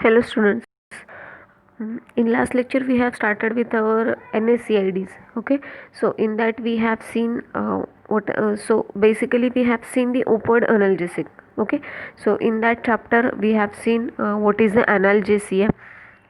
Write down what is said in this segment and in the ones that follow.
Hello students. In last lecture we have started with our NSCIDs. Okay, so in that we have seen so basically we have seen the opioid analgesic. Okay, so in that chapter we have seen what is the analgesia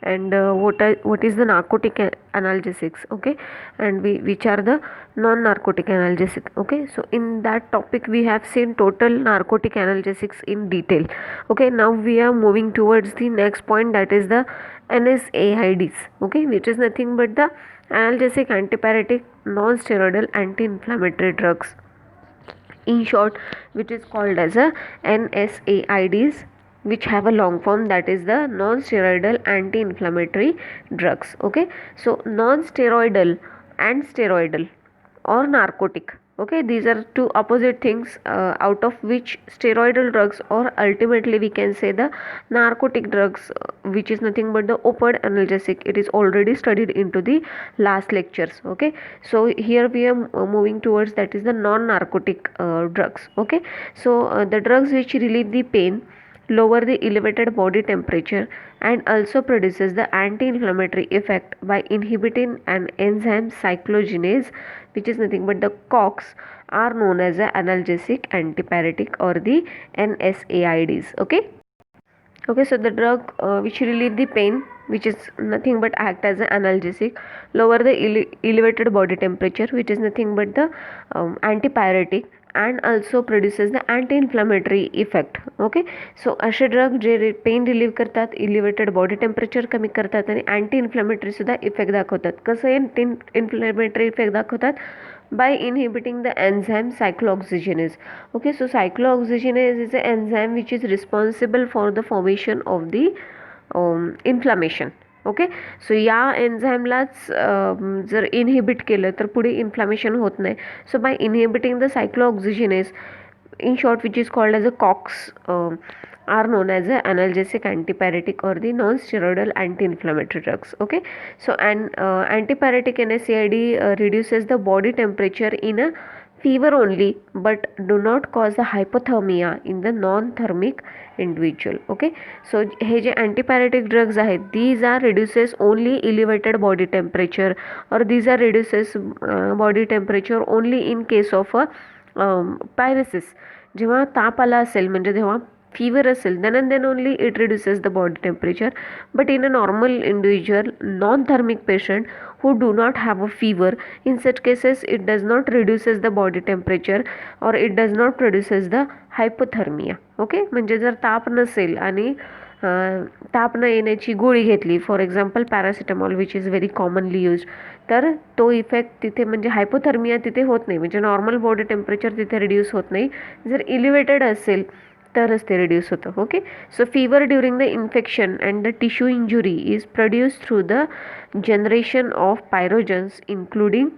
and what is the narcotic analgesics. Okay, and which are the non narcotic analgesic. Okay, so in that topic we have seen total narcotic analgesics in detail. Okay, now we are moving towards the next point, that is the NSAIDs. Okay, which is nothing but the analgesic, antipyretic, non-steroidal, anti-inflammatory drugs, in short, which is called as a NSAIDs, which have a long form, that is the non-steroidal anti-inflammatory drugs. Okay, so non-steroidal and steroidal or narcotic. Okay, these are two opposite things, out of which steroidal drugs, or ultimately we can say the narcotic drugs, which is nothing but the opioid analgesic. It is already studied into the last lectures. Okay, so here we are moving towards, that is the non narcotic drugs. Okay, so the drugs which relieve the pain, lower the elevated body temperature, and also produces the anti-inflammatory effect by inhibiting an enzyme cyclogenase, which is nothing but the COX, are known as the analgesic, antipyretic, or the NSAIDs. Okay, so the drug which relieve the pain, which is nothing but act as an analgesic, lower the elevated body temperature, which is nothing but the antipyretic, and also produces the anti-inflammatory effect. Okay, so असे drug जे pen relieve करतात, elevated body temperature कमी करतात आणि anti inflammatory सुद्धा effect दाखवतात. कसं anti inflammatory effect दाखवतात? By inhibiting the enzyme cyclooxygenase. Okay, so cyclooxygenase is an enzyme which is responsible for the formation of the inflammation. Okay, so या एन्झाईमलाच जर inhibit केलं तर पुढे इन्फ्लामेशन होत नाही. So by inhibiting the cyclooxygenase, in short, which is called as a COX, are known as a analgesic, antipyretic, or the non-steroidal anti-inflammatory drugs. Okay, so an antipyretic NSAID reduces the body temperature in a fever only, but do not cause the hypothermia in the non-thermic individual. Okay, so हे जे antipyretic drugs आहेत, these are reduces only elevated body temperature, or these are reduces body temperature only in case of a पायरेसिस. जेव्हा ताप आला असेल, म्हणजे जेव्हा fever असेल, then and then only it reduces the body temperature. But in a normal individual non thermic patient who do not have a fever, in such cases it does not reduces the body temperature, or it does not produces the hypothermia. Okay, म्हणजे जर ताप नसेल आणि ताप न येण्याची गोळी घेतली, for example paracetamol, which is very commonly use, तर तो इफेक्ट तिथे म्हणजे हायपोथर्मिया तिथे होत नाही, म्हणजे नॉर्मल बॉडी टेम्परेचर तिथे रिड्यूस होत नाही. जर इलिव्हेटेड असेल तरच ते रिड्यूस होतं. Okay, so fever during the infection and the tissue injury is produce through the generation of pyrogens including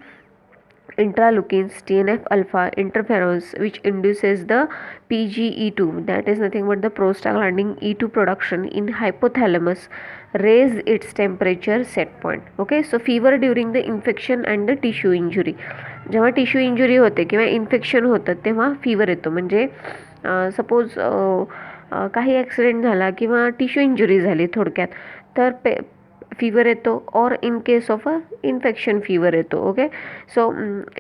interleukins, TNF alpha, interferons, which induces the PGE2, that is nothing but the prostaglandin E2 production in hypothalamus, raise its temperature set point. Okay, so fever during the infection and the tissue injury. जेव्हा tissue injury होते किंवा infection होतं तेव्हा fever येतो. म्हणजे suppose काही accident झाला किंवा टिश्यू इंजुरी झाली थोडक्यात, तर फीवर येतो, और in case of a infection fever येतो. Okay, so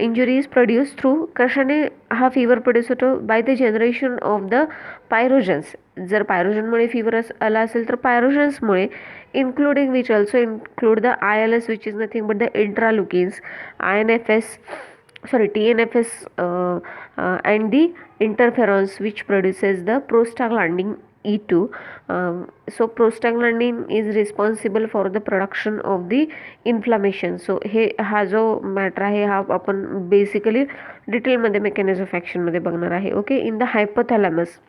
injury is produce through, कशाने हा फीवर प्रोड्यूस होतो? By the generation of the pyrogens. जर पायरोजनमुळे फीवर आला असेल तर पायरोजन्समुळे, including which also include the ILS, which is nothing but the interleukins, TNFS, and the interferons, which produces the prostaglandin E2. So prostaglandin is responsible for the production of the inflammation. So हा जो matter आहे हा आपण basically डिटेलमध्ये mechanism of ॲक्शनमध्ये बघणार आहे. Okay, in the hypothalamus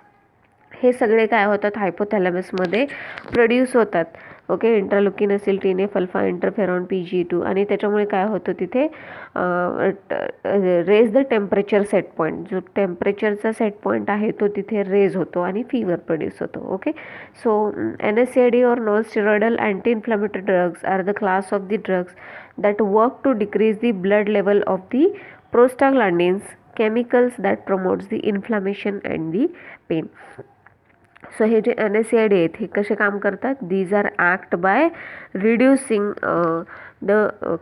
हे सगळे काय होतात? हायपोथॅलॅमसमध्ये प्रोड्यूस होतात. ओके, इंट्रालुकिन असेल, TNF अल्फा, इंटरफेरॉन, PGE2, आणि त्याच्यामुळे काय होतं तिथे? Raise the temperature set point. जो टेम्परेचरचा सेट पॉईंट आहे तो तिथे रेज होतो आणि फीवर प्रोड्यूस होतो. Okay, so NSAID or non-steroidal anti-inflammatory drugs are the class of the drugs that work to decrease the blood level of the prostaglandins, chemicals that promotes the inflammation and the pain. So हे जे NSAID आहेत हे कसे काम करतात, these are act by reducing the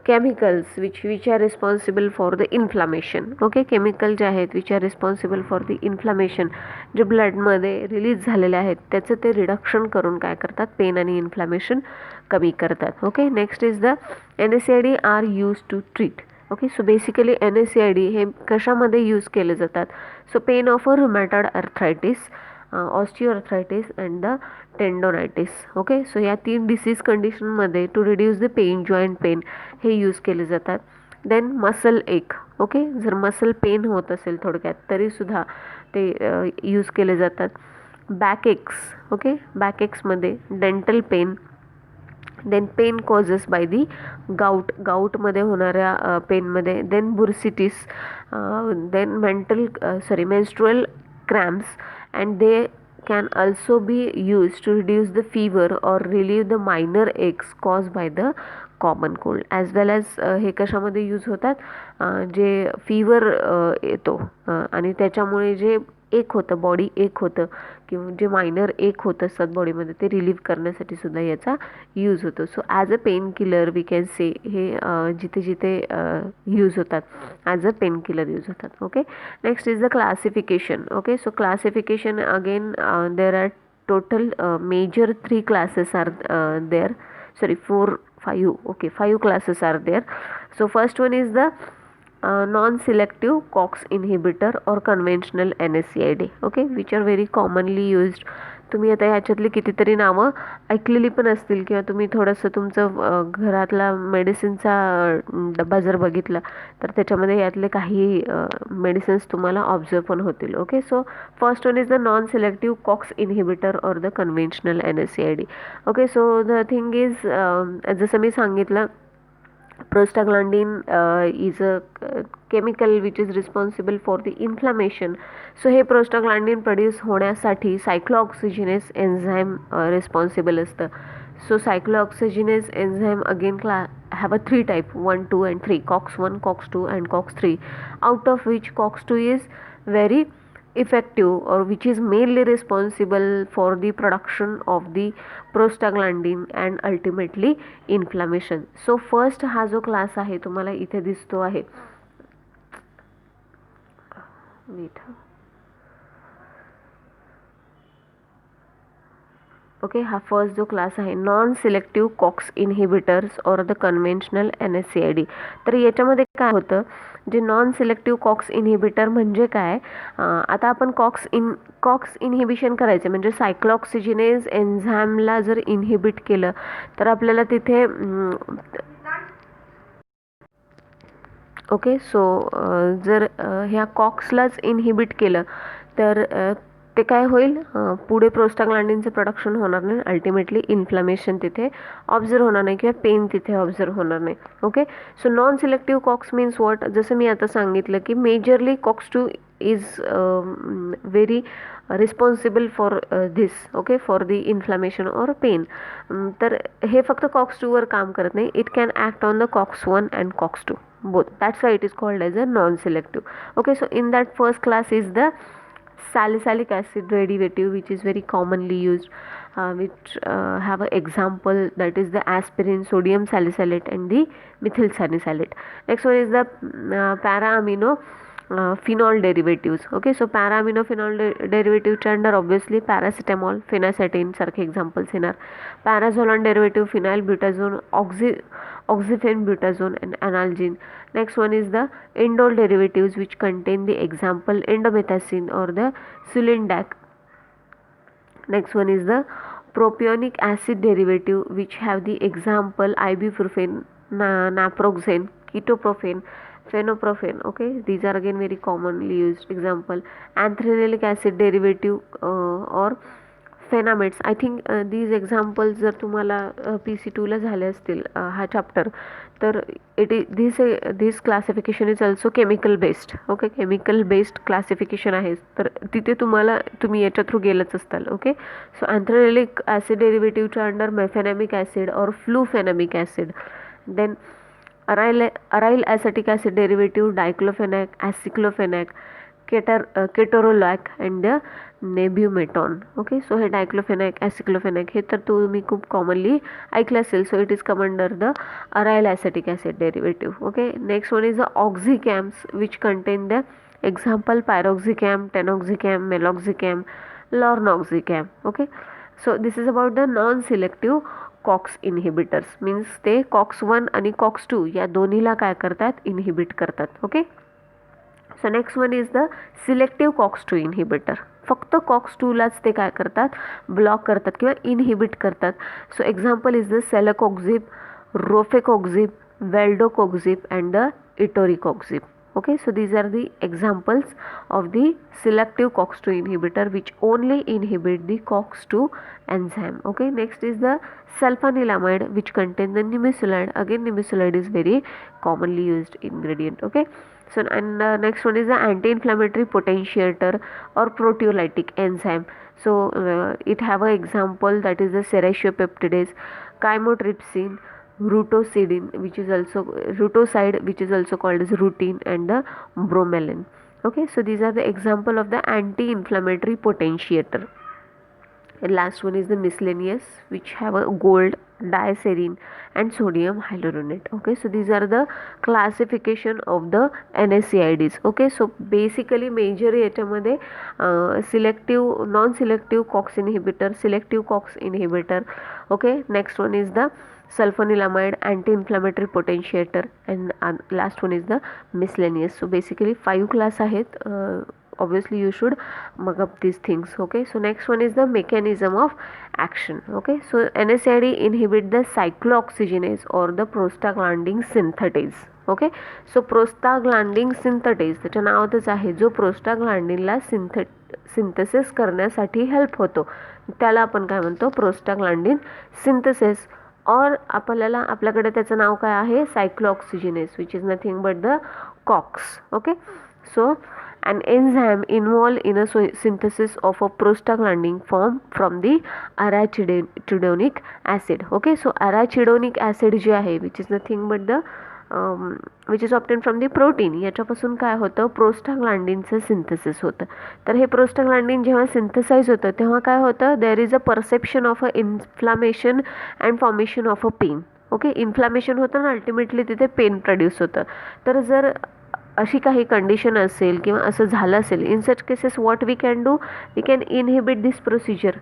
chemicals which are responsible for the inflammation. Okay, chemical जे आहेत which are responsible for the inflammation, जे ब्लडमध्ये रिलीज झालेले आहेत त्याचं ते रिडक्शन करून काय करतात, पेन आणि इन्फ्लामेशन कमी करतात. Okay, next is the NSAID are use to treat. Okay, so basically NSAID हे कशामध्ये यूज केले जातात, so pain of a rheumatoid arthritis, osteoarthritis and the tendonitis. Okay, so या 3 डिसीज कंडिशनमध्ये to reduce the pain, joint pain हे use केले जातात. Then muscle ache. Okay, जर मसल पेन होत असेल थोडक्यात तरीसुद्धा ते यूज केले जातात. Back aches. ओके, बॅक एक्समध्ये dental pen, then pain causes by the गाऊटमध्ये होणाऱ्या पेनमध्ये, then bursitis, then menstrual cramps, and they can also be used to reduce the fever or relieve the minor aches caused by the common cold, as well as हे कशामध्ये use होतात, जे fever येतो आणि त्याच्यामुळे जे एक होतं, बॉडी एक होतं किंवा जे मायनर एक होत असतात बॉडीमध्ये ते रिलीव्ह करण्यासाठी सुद्धा याचा यूज होतो. So as a pain killer we can say हे जिथे जिथे यूज होतात as a pain killer use होतात. Okay, next is the classification. Okay, so classification again there are total major 3 classes are there, sorry 5 classes are there. So first one is the non-selective COX inhibitor or conventional NSAID. okay, which are very commonly used. तुम्ही आता ह्याच्यातली कितीतरी नावं ऐकलेली पण असतील किंवा तुम्ही थोडंसं तुमचं घरातला मेडिसिनचा डब्बा जर बघितला तर त्याच्यामध्ये यातले काही मेडिसिन्स तुम्हाला ऑब्झर्व पण होतील. Okay, so first one is the non selective COX inhibitor or the conventional NSAID. Okay, so the thing is जसं मी सांगितलं, prostaglandin is a chemical which is responsible for the inflammation. So हे prostaglandin produce होण्यासाठी cyclooxygenase enzyme responsible असतं. So cyclooxygenase enzyme again have a 3 type, 1, 2 and 3, COX1, COX2 and COX3, out of which COX2 is very effective or which is mainly responsible for the production of the prostaglandin and ultimately inflammation. So first हा जो class आहे तुम्हाला इथे दिसतो आहे, okay, हा first जो class आहे नॉन सिलेक्टिव्ह कॉक्स इनहिबिटर्स और द कन्व्हेन्शनल NSAID. तर याच्यामध्ये काय होतं, जे नॉन सिलेक्टिव्ह कॉक्स इनहिबिटर म्हणजे काय, आता आपण कॉक्स इनहिबिशन करायचे म्हणजे सायक्लॉक्सिजिनेज एन्झाईमला जर इनहिबिट केलं तर आपल्याला तिथे ओके, सो जर ह्या कॉक्सलाच इनहिबिट केलं तर ते काय होईल, पुढे प्रोस्टाग्लँडिनचं प्रोडक्शन होणार नाही, अल्टिमेटली इन्फ्लामेशन तिथे ऑब्झर्व होणार नाही किंवा पेन तिथे ऑब्झर्व होणार नाही. Okay, so non selective COX means what, जसं मी आता सांगितलं की majorly COX2 is very responsible for this. Okay, for the inflammation or pain. तर हे फक्त COX2 वर काम करत नाही, it can act on the COX1 and COX2 both. That's why it is called as a non-selective. Okay, so in that first class is the salicylic acid derivative which is very commonly used, which have an example, that is the aspirin, sodium salicylate and the methyl salicylate. Next one is the para-amino phenol derivatives. Okay, so para-amino phenol derivative च्या under obviously paracetamol, phenacetin सारखे examples येणार. Pyrazolone derivative phenyl butazone, oxyfen butazone and analgin. Next one is the indole derivatives which contain the example indomethacin or the sulindac. Next one is the propionic acid derivative which have the example ibuprofen, naproxen, ketoprofen, phenoprofen. Okay, these are again very commonly used example. Anthranilic acid derivative or फेनामेट्स. I think these examples जर तुम्हाला PC2ला झाले असतील हा chapter, तर this classification is also chemical based. Okay, chemical based classification आहे, तर तिथे तुम्ही याच्या थ्रू गेलंच असताल. ओके, सो अँथ्रानिलिक ॲसिड डेरिव्हेटिव्हच्या अंडर मेफेनॅमिक ॲसिड और flufenamic acid, then aryl acetic acid derivative diclofenac, aceclofenac, ketorolac and the nabumetone. Okay, so हे डायक्लोफेनाक, ॲसिक्लोफेनाक हे तर तुम्ही खूप कॉमनली ऐकलं असेल. So it is come under the aryl acetic acid derivative. Okay, next one is the oxicams which contain the example pyroxicam, tenoxicam, meloxicam, lornoxicam. Okay, so this is about the non-selective COX inhibitors, means ते COX1 आणि COX2 या दोन्हीला काय करतात, inhibit करतात. Okay, so next one is the selective COX2 inhibitor. फक्त COX2 लाच ते काय करतात, ब्लॉक करतात किंवा इनहिबिट करतात. So example is the celecoxib, rofecoxib, valdecoxib and the etoricoxib. Okay, so these are the examples of the selective COX2 inhibitor which only inhibit the COX2 enzyme. Okay, next is the sulfanilamide which contain the nimesulide. Again, nimesulide is very commonly used ingredient. Okay, so and next one is the anti-inflammatory potentiator or proteolytic enzyme. So it have a example, that is the serratiopeptidase, chymotrypsin, rutocide which is also called as rutin, and the bromelain. Okay, so these are the example of the anti-inflammatory potentiator. And last one is the miscellaneous which have a gold, diacerin and sodium hyaluronate. Okay, so these are the classification of the NSAIDs. Okay, so basically major याच्यामध्ये selective, non-selective COX inhibitor, selective COX inhibitor. Okay, next one is the sulfanilamide, anti-inflammatory potentiator, and last one is the miscellaneous. So basically 5 class आहेत. Obviously you should mug up these things. Okay, so next one is the mechanism of action. Okay, so NSAID inhibit the cyclooxygenase or the prostaglandin synthetase. Okay, so prostaglandin synthetase त्याच्या नावातच आहे, जो प्रोस्टाग्लांडिनला synthesis करण्यासाठी help होतो त्याला आपण काय म्हणतो, प्रोस्टाग्लांडिन सिंथेसिस. और आपल्याकडे त्याचं नाव काय आहे, cyclooxygenase, which is nothing but the COX. Okay, so an enzyme involved in a synthesis of a prostaglandin form from the arachidonic acid. Okay, so arachidonic acid जे आहे which is nothing but the which is obtained from the protein, याच्यापासून काय होतं, प्रोस्टाग्लांडिनचं synthesis होतं. तर हे प्रोस्टाग्लांडिन जेव्हा synthesise होतं तेव्हा काय होतं, there is a perception of a inflammation and formation of a pain. Okay, inflammation होतं ना, अल्टिमेटली तिथे पेन प्रोड्यूस होतं. तर जर अशी काही कंडिशन असेल किंवा असं झालं असेल, in such cases what we can do, we can inhibit this procedure.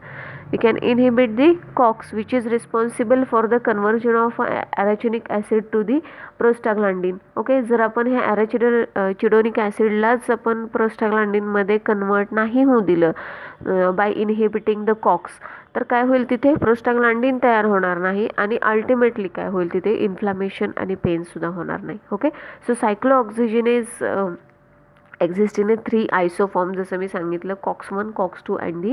We can inhibit the COX which is responsible for the conversion of arachidonic acid to the prostaglandin. Okay, जर आपण हे arachidonic acid आपण prostaglandin मध्ये convert नाही होऊ दिलं bye inhibiting the COX, तर काय होईल, तिथे प्रोस्टाग्लांडिन तयार होणार नाही आणि अल्टिमेटली काय होईल, तिथे इन्फ्लामेशन आणि पेन सुद्धा होणार नाही. Okay, so cyclooxygenase exist in a 3 isoforms, जसं मी सांगितलं, COX1, COX2 and the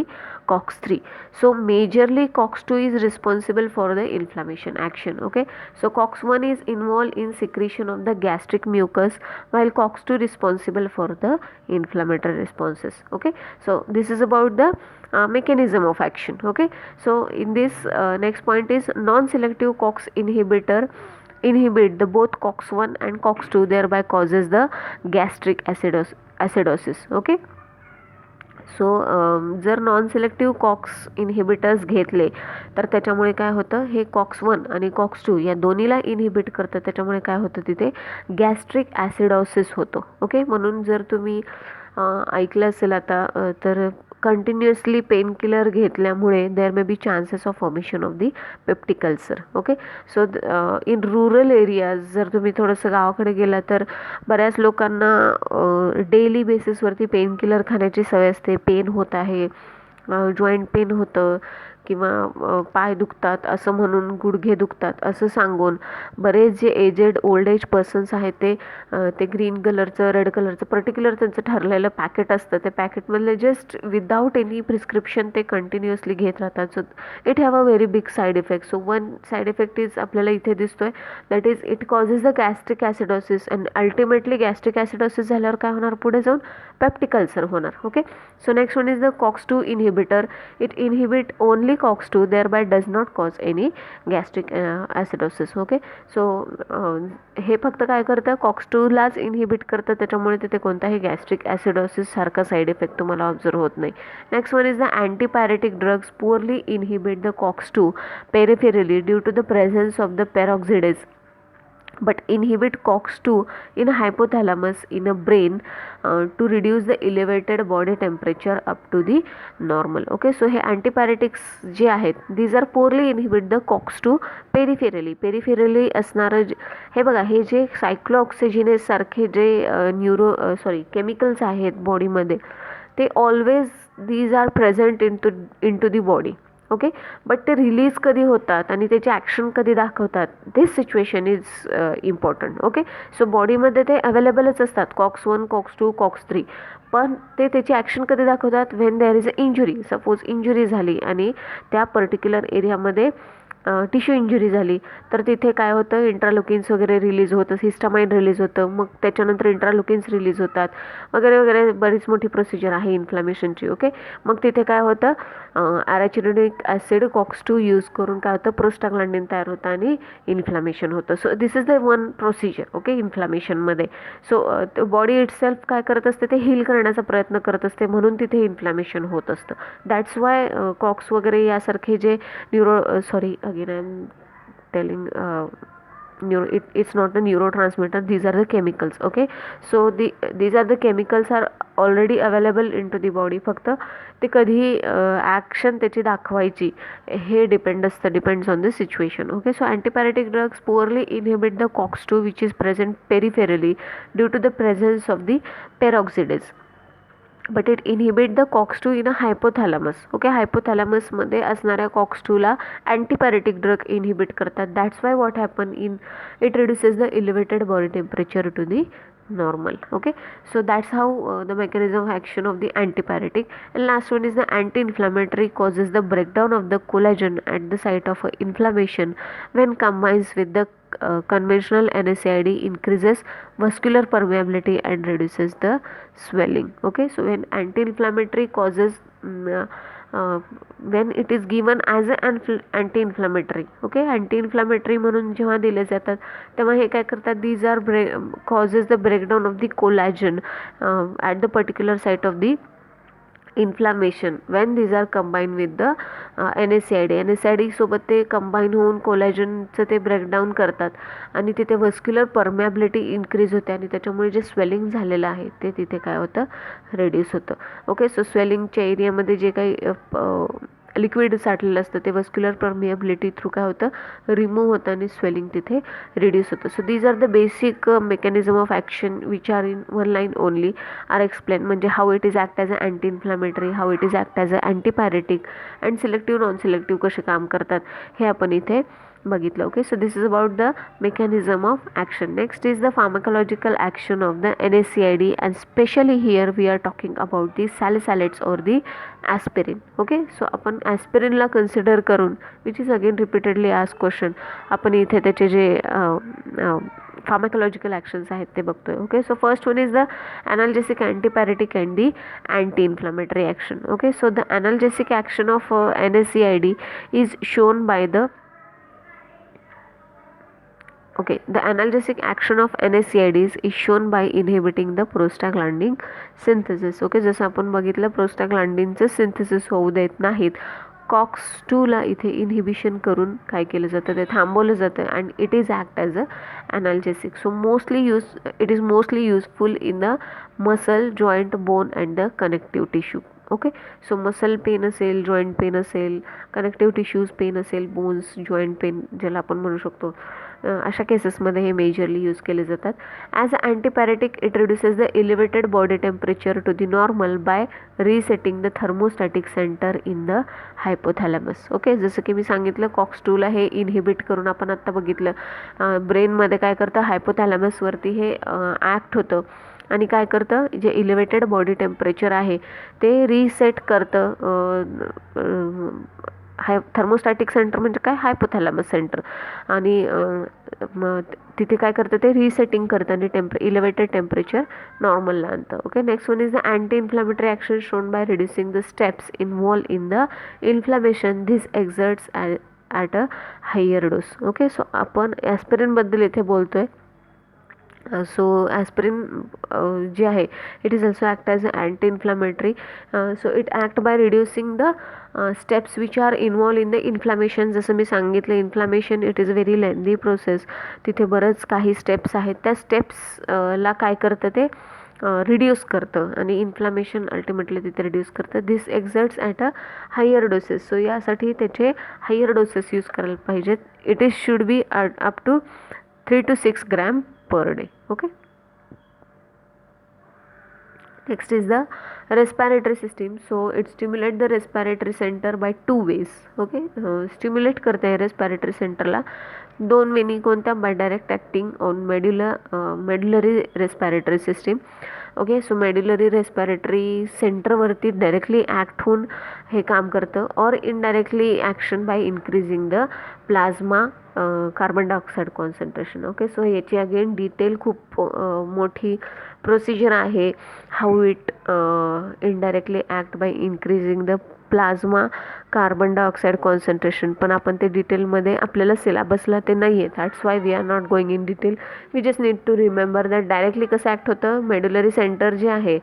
COX3. So majorly COX2 is responsible for the inflammation action. Okay, so COX1 is involved in secretion of the gastric mucus while COX2 responsible for the inflammatory responses. Okay, so this is about the mechanism of action. Okay, so in this next point is non-selective COX inhibitor inhibit the both COX1 and COX2, thereby causes the gastric acidosis. Okay, so जर non selective COX inhibitors घेतले तर त्याच्यामुळे काय होतं, हे COX1 आणि COX2 या दोन्हीला इनहिबिट करतं, त्याच्यामुळे काय होतं, तिथे गॅस्ट्रिक ॲसिडॉसिस होतो. ओके, म्हणून जर तुम्ही ऐकलं असेल आता तर कंटिन्युअसली पेन किलर घेतल्यामुळे there may be chances of formation of the peptic ulcer. Okay, so in rural areas जर तुम्ही थोडंसं गावाकडे गेला तर बऱ्याच लोकांना डेली बेसिसवरती पेन किलर खाण्याची सवय असते. पेन होत आहे, जॉईंट पेन होतं किंवा पाय दुखतात असं म्हणून, गुडघे दुखतात असं सांगून बरेच जे एजेड ओल्ड एज पर्सन्स आहेत ते ग्रीन कलरचं, रेड कलरचं पर्टिक्युलर त्यांचं ठरलेलं पॅकेट असतं, ते पॅकेटमधले जस्ट विदाऊट एनी प्रिस्क्रिप्शन ते कंटिन्युअसली घेत राहतात. So it have a very big side effect. So one side effect is आपल्याला इथे दिसतोय, that is it causes the gastric acidosis and ultimately gastric acidosis झाल्यावर काय होणार, पुढे जाऊन पेप्टिक अल्सर होणार. Okay, so next one is the COX2 inhibitor. It inhibit only only COX-2 thereby does not cause any gastric acidosis. Okay, so हे फक्त काय करतं, COX-2लाच इनहिबिट करतं, त्याच्यामुळे तिथे कोणताही गॅस्ट्रिक ॲसिडोसिस सारखा साईड इफेक्ट तुम्हाला ऑब्झर्व होत नाही. Next one is the antipyretic drugs poorly inhibit the COX-2 peripherally due to the presence of the peroxidase but inhibit COX-2 in hypothalamus in a brain to reduce the elevated body temperature up to the normal. Okay, so हे antipyretics जे आहेत these are poorly inhibit the COX-2 peripherally असणारं हे बघा, हे जे सायक्लोऑक्सिजिनेस सारखे जे केमिकल्स आहेत बॉडीमध्ये, ते always these are present into the body. Okay, but ते रिलीज कधी होतात आणि त्याची ॲक्शन कधी दाखवतात, this situation is important. Okay, so बॉडीमध्ये ते अवेलेबलच असतात, COX-1, COX-2, COX-3, पण ते त्याची ॲक्शन कधी दाखवतात, when there is a injury. Suppose injury झाली आणि त्या पर्टिक्युलर एरियामध्ये टिश्यू इंजुरी झाली, तर तिथे काय होतं, इंट्रालुकिन्स वगैरे रिलीज होतं, हिस्टामाइन रिलीज होतं, मग त्याच्यानंतर इंट्रालुकिन्स रिलीज होतात वगैरे वगैरे, बरीच मोठी प्रोसिजर आहे इन्फ्लॅमेशनची. ओके, मग तिथे काय होतं, ॲराचिडोनिक ॲसिड COX-2 यूज करून काय होतं, प्रोस्टाग्लॅंडिन तयार होतं आणि इन्फ्लॅमेशन होतं. So this is the one procedure. Okay, इन्फ्लॅमेशनमध्ये सो बॉडी इटसेल्फ काय करत असते, ते हील करण्याचा प्रयत्न करत असते, म्हणून तिथे इन्फ्लॅमेशन होत असतं. दॅट्स वाय कॉक्स वगैरे यासारखे जे again I'm telling it's not a neurotransmitter, these are the chemicals. Okay, so these are the chemicals are already available into the body. फक्त ते कधी ॲक्शन त्याची दाखवायची हे depends on the situation. Okay, so antipyretic drugs poorly inhibit the COX-2 which is present peripherally due to the presence of the peroxidase, but it inhibit the COX-2 in a hypothalamus. Okay, हायपोथॅलॅमसमध्ये असणाऱ्या COX-2ला antipyretic drug inhibit करतात. That's why what happen in it reduces the elevated body temperature to the normal. Okay, so that's how the mechanism of action of the antipyretic. And last one is the anti-inflammatory, causes the breakdown of the collagen at the site of inflammation when combines with the conventional NSAID, increases vascular permeability and reduces the swelling. Okay, so when anti-inflammatory causes when it is given as an anti-inflammatory. Okay, anti म्हणून जेव्हा दिले जातात तेव्हा हे काय करतात, these are causes the breakdown of the collagen at the particular site of the inflammation when these are combine with the NSAID सोबत ते कंबाईन होऊन कोलॅजनचं ते ब्रेकडाऊन करतात आणि तिथे व्हस्क्युलर परमॅबिलिटी इन्क्रीज होते आणि त्याच्यामुळे जे स्वेलिंग झालेलं आहे ते तिथे काय होतं, रेड्यूस होतं. ओके, सो स्वेलिंगच्या एरियामध्ये जे काही लिक्विड साठलेलं असतं ते व्हस्क्युलर परमिएबिलिटी थ्रू काय होतं, रिमूव्ह होतं आणि स्वेलिंग तिथे रिड्यूस होतं. So these are the basic mechanism of action which are in one line only are explain, म्हणजे how it is act as a anti inflammatory, how it is act as a antipyretic and selective non selective कसे काम करतात हे आपण इथे बघितलं. Okay, so this is about the mechanism of action. Next is the pharmacological action of the NSAID and specially here we are talking about the salicylates और the aspirin. Okay, so आपण ॲस्पिरिनला कन्सिडर करून, which is again repeatedly ask question, आपण इथे त्याचे जे pharmacological actions आहेत ते बघतोय. Okay, so first one is the analgesic, antipyretic and the anti inflammatory action. Okay, so the analgesic action of NSAID is shown by the the analgesic action of NSAIDs is shown by inhibiting the prostaglandin synthesis. Okay, जसं आपण बघितलं प्रोस्टाग्लँडिनचं synthesis होऊ देत नाहीत, COX-2ला इथे inhibition करून काय केलं जातं, ते थांबवलं जातं and it is act as a ॲनाल्जेसिक. So it is mostly useful in the muscle, joint, bone and the connective tissue. Okay, so muscle pain असेल, जॉईंट पेन असेल, कनेक्टिव्ह टिश्यूज पेन असेल, बोन्स, जॉईंट पेन ज्याला आपण म्हणू शकतो, अशा केसेसमध्ये हे मेजरली यूज केले जातात. As a antipyretic it reduces the elevated body temperature to the normal by resetting the thermostatic centre in the hypothalamus. Okay, जसं की मी सांगितलं COX-2ला हे इनहिबिट करून आपण आत्ता बघितलं ब्रेनमध्ये काय करतं, हायपोथॅलॅमसवरती हे ॲक्ट होतं आणि काय करतं, जे इलिव्हेटेड बॉडी टेम्परेचर आहे ते रिसेट करतं थर्मोस्टॅटिक सेंटर म्हणजे काय, हायपोथॅलॅमस सेंटर. आणि मग तिथे काय करतं ते रिसेटिंग करतं आणि इलेवेटेड टेम्परेचर नॉर्मलला आणतं. Okay, next one is the anti inflammatory action shown by reducing the steps involve in the inflammation. This exerts at a higher dose. Okay, so आपण ॲस्पिरिनबद्दल इथे बोलतोय. सो ॲस्पिरिन जे आहे it is also act as a anti inflammatory. So it act by reducing the steps which are involve in the inflammation. जसं मी सांगितलं, inflammation it is a very lengthy process. तिथे बरंच काही स्टेप्स आहेत. त्या स्टेप्सला काय करतं ते रिड्यूस करतं आणि इन्फ्लॅमेशन अल्टिमेटली तिथे रिड्यूस करतं. This exerts at a higher doses. So यासाठी त्याचे हायर डोसेस यूज करायला पाहिजेत. It is should be up to 3 to 6 gram per day. Okay, next is the respiratory system. So it stimulate the respiratory center by 2 ways. Okay, stimulate करते हैं respiratory center ला 2 वेनी. कोणत्या? by direct acting on medullary respiratory system. Okay, so medullary respiratory सेंटरवरती directly act होऊन हे काम करतं. और indirectly action by increasing the plasma carbon dioxide concentration. Okay, so याची अगेन डिटेल खूप मोठी प्रोसिजर आहे. How it indirectly act by increasing the plasma carbon dioxide concentration. पण आपण ते डिटेलमध्ये आपल्याला सिलेबसला ते नाही आहे. That's why we are not going in detail. We just need to remember that directly कसं ॲक्ट होतं, मेड्युलरी सेंटर जे आहे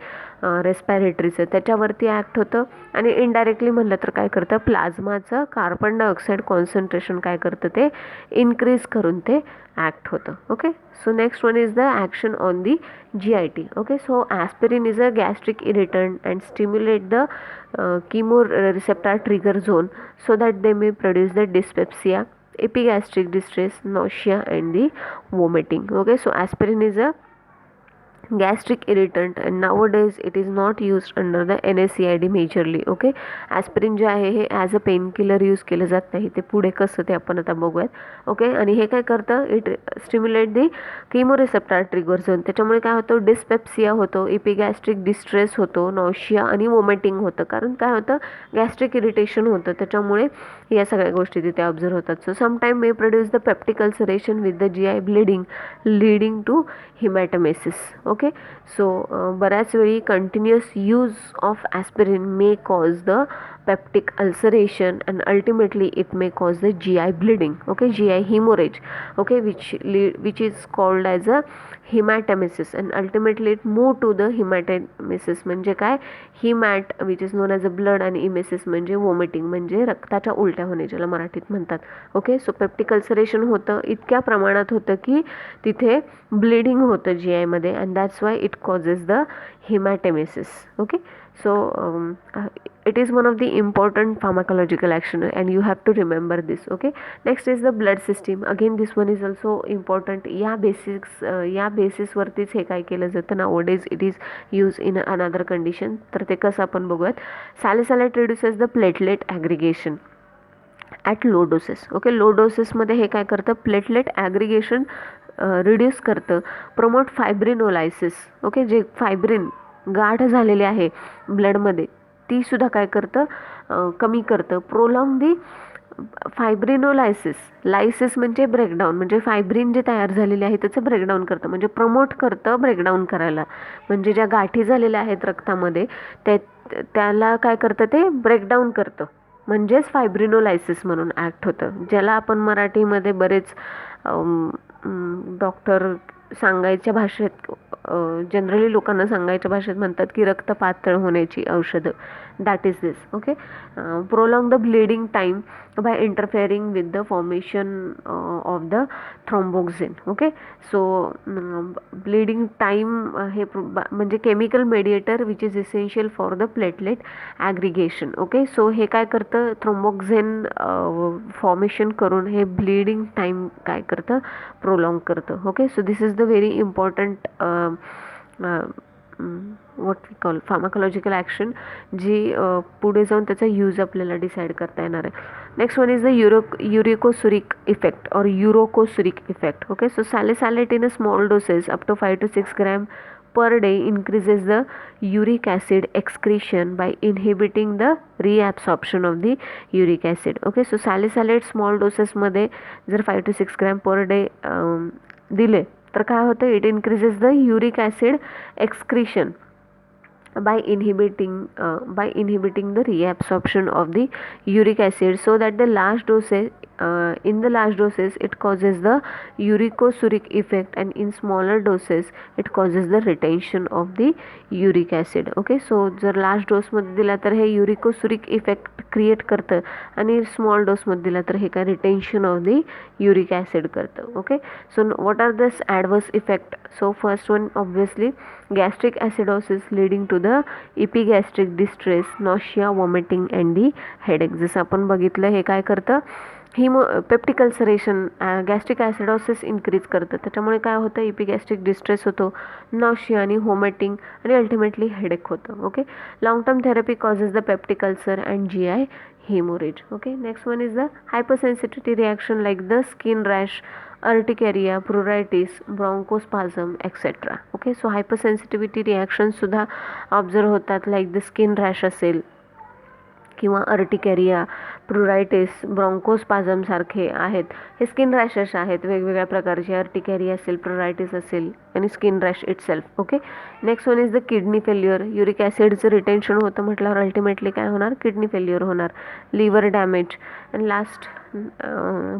रेस्पिरेटरीचं त्याच्यावरती ॲक्ट होतं. आणि इनडायरेक्टली म्हणलं तर काय करतं, प्लाझ्माचं कार्बन डायऑक्साईड कॉन्सन्ट्रेशन काय करतं ते इन्क्रीज करून ते ॲक्ट होतं. Okay, so next one is the action on the GIT. Okay, so aspirin is a gastric irritant and stimulate the chemoreceptor trigger zone so that they may produce the dyspepsia, epigastric distress, nausea and the vomiting. Okay, so aspirin is a gastric irritant and nowadays it is not used under the NSAID majorly. Okay, aspirin जे आहे हे as a pain killer use केलं जात नाही. ते पुढे कसं ते आपण आता बघूयात. ओके, आणि हे काय करतं, it stimulate the chemoreceptor trigger zone. त्याच्यामुळे काय होतं, डिस्पेप्सिया होतो, इपिगॅस्ट्रिक डिस्ट्रेस होतो, नॉशिया आणि वॉमिटिंग होतं. कारण काय होतं, गॅस्ट्रिक इरिटेशन होतं. त्याच्यामुळे या सगळ्या गोष्टी तिथे ऑब्झर्व होतात. So sometime may produce the peptic ulceration with the GI bleeding leading to haematemesis. Okay, so बऱ्याच वेळी continuous use of aspirin may cause the peptic ulceration and ultimately it may cause the GI bleeding. Okay, GI haemorrhage. Okay, which is called as a haematemesis and ultimately it move to the haematemesis. म्हणजे काय, haemat which is known as a blood आणि emesis म्हणजे vomiting म्हणजे रक्ताच्या उलट्या होणे ज्याला मराठीत म्हणतात. ओके, सो पेप्टिक अल्सरेशन होतं, इतक्या प्रमाणात होतं की तिथे ब्लिडिंग होतं GIमध्ये and that's why it causes the haematemesis. Okay, so it is one of the important pharmacological action and you have to remember this. Okay, next is the blood system. Again this one is also important. या basis वरतीच हे काय केलं जातं, nowadays it is used in another condition. तर ते कसं आपण बघूयात. Salicylate reduces the platelet aggregation at low doses. Okay, low डोसेसमध्ये हे काय करतं, प्लेटलेट ॲग्रिगेशन रिड्यूस करतं. Promote fibrinolysis. ओके, जे फायब्रिन गाठ झालेली आहे ब्लडमध्ये ती सुद्धा काय करतं, कमी करतं. प्रोलॉंग दी फायब्रिनोलायसिस. लायसिस म्हणजे ब्रेकडाऊन, म्हणजे फायब्रिन जे तयार झालेले आहे त्याचं ब्रेकडाऊन करतं, म्हणजे प्रमोट करतं ब्रेकडाऊन करायला. म्हणजे ज्या गाठी झालेल्या आहेत रक्तामध्ये त्याला काय करतं, ते ब्रेकडाऊन करतं. म्हणजेच फायब्रिनोलायसिस म्हणून ॲक्ट होतं, ज्याला आपण मराठीमध्ये बरेच डॉक्टर सांगायच्या भाषेत, जनरली लोकांना सांगायच्या भाषेत म्हणतात की रक्त पातळ होण्याची औषधं. That is this. Okay, prolong the bleeding time by interfering with the formation of the thromboxane. Okay, so bleeding time हे म्हणजे chemical mediator which is essential for the platelet aggregation. Okay, so हे काय करतं, thromboxane formation करून हे bleeding time काय करतं, prolong करतं. Okay, so this is the very important what we call pharmacological action, जी पुढे जाऊन त्याचा यूज आपल्याला डिसाईड करता येणार आहे. Next one is the uricosuric effect और uricosuric effect. Okay, so salicylate in a small doses up to 5 to 6 gram per day increases the uric acid excretion by inhibiting the reabsorption of the uric acid. Okay, so salicylate small डोसेसमध्ये जर 5 to 6 gram per day दिले तर काय होतं, it increases the uric acid excretion by inhibiting the reabsorption of the uric acid, so that the large doses in the large doses it causes the uricosuric effect, and in smaller doses it causes the retention of the uric acid. Okay, so जर large डोसमध्ये दिला तर हे युरिकोसुरिक effect create करतं, आणि small डोसमध्ये दिला तर हे काय retention of the uric acid करतं. Okay, so what are this adverse effect? So first one obviously gastric acidosis leading to the epigastric distress, nausea, vomiting and the headache. जसं आपण बघितलं हे काय करतं, peptic ulceration, gastric acidosis increase करतं, त्याच्यामुळे काय होतं, इपिगॅस्ट्रिक डिस्ट्रेस होतो, नॉशिया आणि व्हॉमिटिंग आणि अल्टिमेटली हेडेक होतं. Okay, long term therapy causes the peptic ulcer and GI hemorrhage. Okay, next one is the hypersensitivity reaction like the skin rash, urticaria, pruritus, bronchospasm, etc. Okay, so hypersensitivity reactions सुद्धा observe होतात, like the skin rash असेल किंवा अर्टिकॅरिया, प्रुरायटिस, ब्रॉन्कोस्पाझम सारखे आहेत. हे skin rashes आहेत वेगवेगळ्या प्रकारचे, अर्टिकॅरिया असेल, प्रुरायटिस असेल आणि skin rash itself. Okay, next one is the kidney failure. Uric ॲसिडचं रिटेन्शन होतं म्हटल्यावर अल्टिमेटली काय होणार, किडनी फेल्युअर होणार, liver damage. And last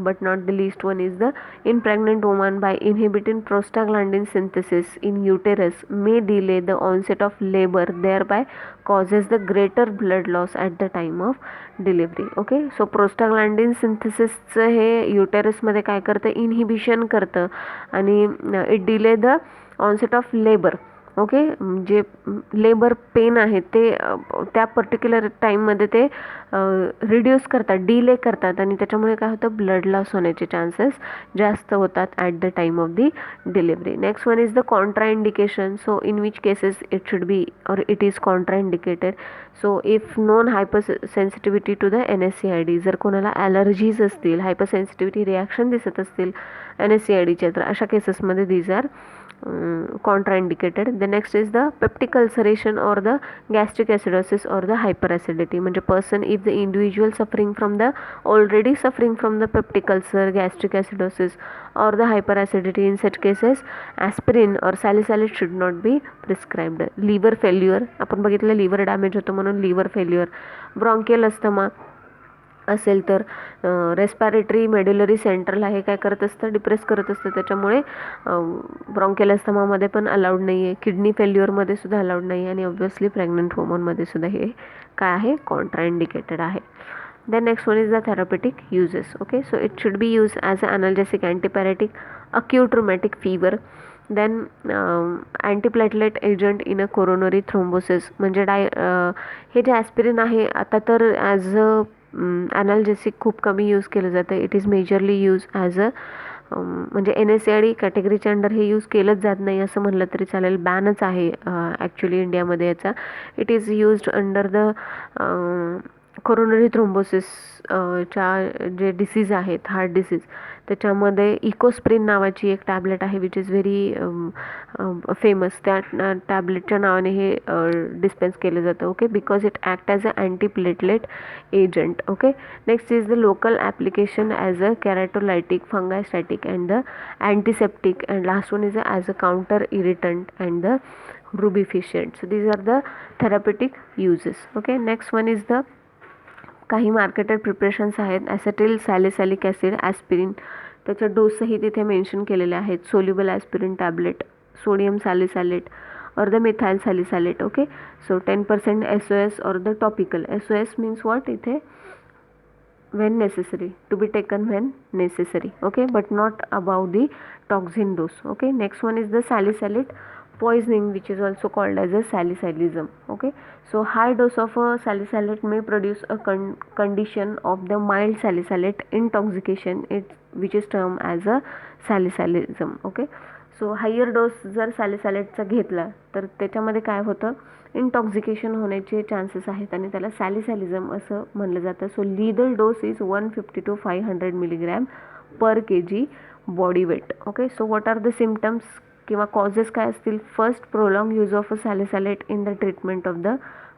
but not the least one is the in pregnant woman by inhibiting prostaglandin synthesis in uterus may delay the onset of labor, thereby causes the greater blood loss at the time of delivery. Okay, so prostaglandin synthesis हे युटेरसमध्ये काय करतं, inhibition करतं आणि it delay the onset of labour. Okay, जे labour pain आहे ते त्या particular टाईममध्ये ते रिड्यूस करतात, डिले करतात, आणि त्याच्यामुळे काय होतं, ब्लड लॉस होण्याचे चान्सेस जास्त होतात at the time of the delivery. Next one is the contraindication. So in which cases it should be और it is contraindicated. So if non hypersensitivity to the NSAID, जर कोणाला allergies असतील, hyper sensitivity reaction दिसत असतील NSAIDच्या, तर अशा केसेसमध्ये these are contraindicated. The next is the peptic ulceration or the gastric acidosis or the hyperacidity. म्हणजे person, if the individual suffering from the already suffering from the peptic ulcer, gastric acidosis or the hyperacidity, in such cases aspirin or salicylate should not be prescribed. Liver failure, आपण बघितलं liver damage होतो म्हणून liver failure. Bronchial asthma असेल तर respiratory मेड्युलरी central हे काय करत असतं, डिप्रेस करत असतं, त्याच्यामुळे ब्रॉन्कियल अस्थमामध्ये पण अलाउड नाही आहे, किडनी फेल्युअरमध्ये सुद्धा अलाउड नाही आहे, आणि ऑब्व्हियसली प्रेग्नंट वुमनमध्ये सुद्धा हे काय आहे, कॉन्ट्राइंडिकेटेड आहे. Then next one is the therapeutic uses. Okay, so it should be used as an analgesic, antipyretic, acute rheumatic fever. Then antiplatelet agent in a coronary thrombosis. म्हणजे हे जे ॲस्पिरिन आहे आता तर ॲज अ ॲनाल्जेसिक खूप कमी use केलं जातं. It is majorly use as a म्हणजे NSAID कॅटेगरीच्या अंडर हे यूज केलंच जात नाही असं म्हणलं तरी चालेल, बॅनच आहे ॲक्च्युली इंडियामध्ये याचा. It is used under the coronary thrombosis च्या जे डिसीज आहेत, हार्ट डिसीज, त्याच्यामध्ये इकोस्प्रिन नावाची एक टॅबलेट आहे विच इज व्हेरी फेमस. त्या टॅबलेटच्या नावाने हे डिस्पेन्स केलं जातं. Okay, because it act as a antiplatelet agent. Okay, next is the local application as a keratolytic, fungistatic and the antiseptic, and last one is as a counter irritant and the rubefacient. So these are the therapeutic uses. Okay, next one is the काही marketed preparations आहेत. Acetyl सॅलिसॅलिक acid, aspirin, त्याच्या डोसही तिथे mention केलेले आहेत. Soluble aspirin tablet, sodium salicylate और the methyl salicylate. Okay, so 10% SOS और the topical. SOS means what, इथे when necessary, to be taken when necessary. Okay, but not above the toxin dose. Okay, next one is the salicylate poisoning, which is also called as a salicylism. Okay, so high dose of a salicylate may produce a condition of the mild salicylate intoxication, which is termed as a salicylism. Okay, so higher dose जर सॅलिसॅलेटचा घेतला तर त्याच्यामध्ये काय होतं, इंटॉक्झिकेशन होण्याचे chances आहेत आणि त्याला सॅलिसॅलिझम असं म्हणलं जातं. So lethal dose is 150 to 500 milligram per kg body weight. Okay, so what are the symptoms किंवा कॉजेस काय असतील. First, prolong use of a salicylate in the treatment of the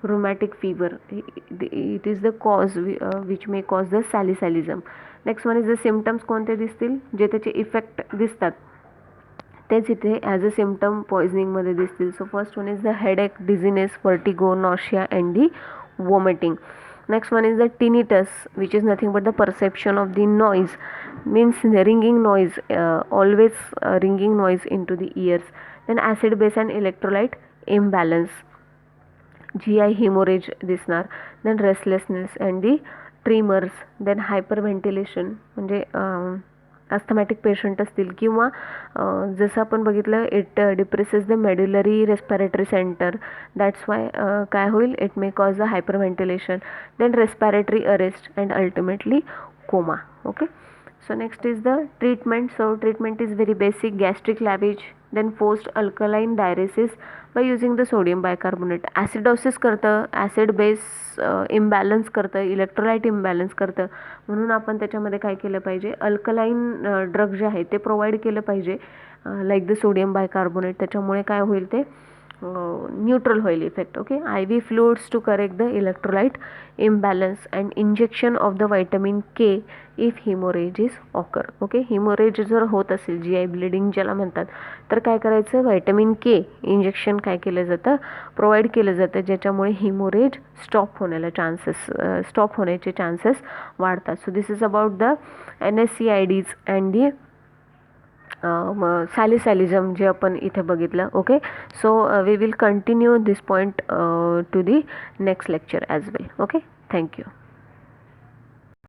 rheumatic fever. It is the cause which may cause the salicylism. Next one is the symptoms कोणते दिसतील, जे त्याचे effect दिसतात तेच इथे ॲज अ सिम्टम पॉइझनिंगमध्ये दिसतील. So first one is the headache, dizziness, vertigo, nausea and the vomiting. Next one is the tinnitus, which is nothing but the perception of the noise, means the ringing noise, always ringing noise into the ears. Then acid base and electrolyte imbalance, GI hemorrhage दिसणार. Then restlessness and the tremors. Then hyperventilation, म्हणजे अस्थमॅटिक patient असतील किंवा जसं आपण बघितलं it depresses the medullary respiratory centre, that's why काय होईल, it may cause the hyperventilation. Then respiratory arrest and ultimately coma. Okay, so next is the treatment. So treatment is very basic: gastric lavage, then forced alkaline diuresis by using the sodium bicarbonate. acidosis करतं, acid base imbalance करतं, electrolyte imbalance करतं, म्हणून आपण त्याच्यामध्ये काय केलं पाहिजे, alkaline drug जे आहे ते प्रोव्हाइड केलं पाहिजे, लाईक द सोडियम बायकार्बोनेट. त्याच्यामुळे काय होईल, ते न्यूट्रल होईल effect. Okay, I V fluids to correct the electrolyte imbalance and injection of the vitamin K if haemorrhage is occur. Okay, haemorrhage जर होत असेल, GI ब्लिडिंग ज्याला म्हणतात, तर काय करायचं, व्हायटमिन के इंजेक्शन काय केलं जातं, प्रोव्हाइड केलं जातं, ज्याच्यामुळे हिमोरेज स्टॉप होण्याचे चान्सेस वाढतात. So this is about the NSAIDs and the salicylism जे आपण इथे बघितलं. Okay, so we will continue this point to the next lecture as well. Okay, thank you.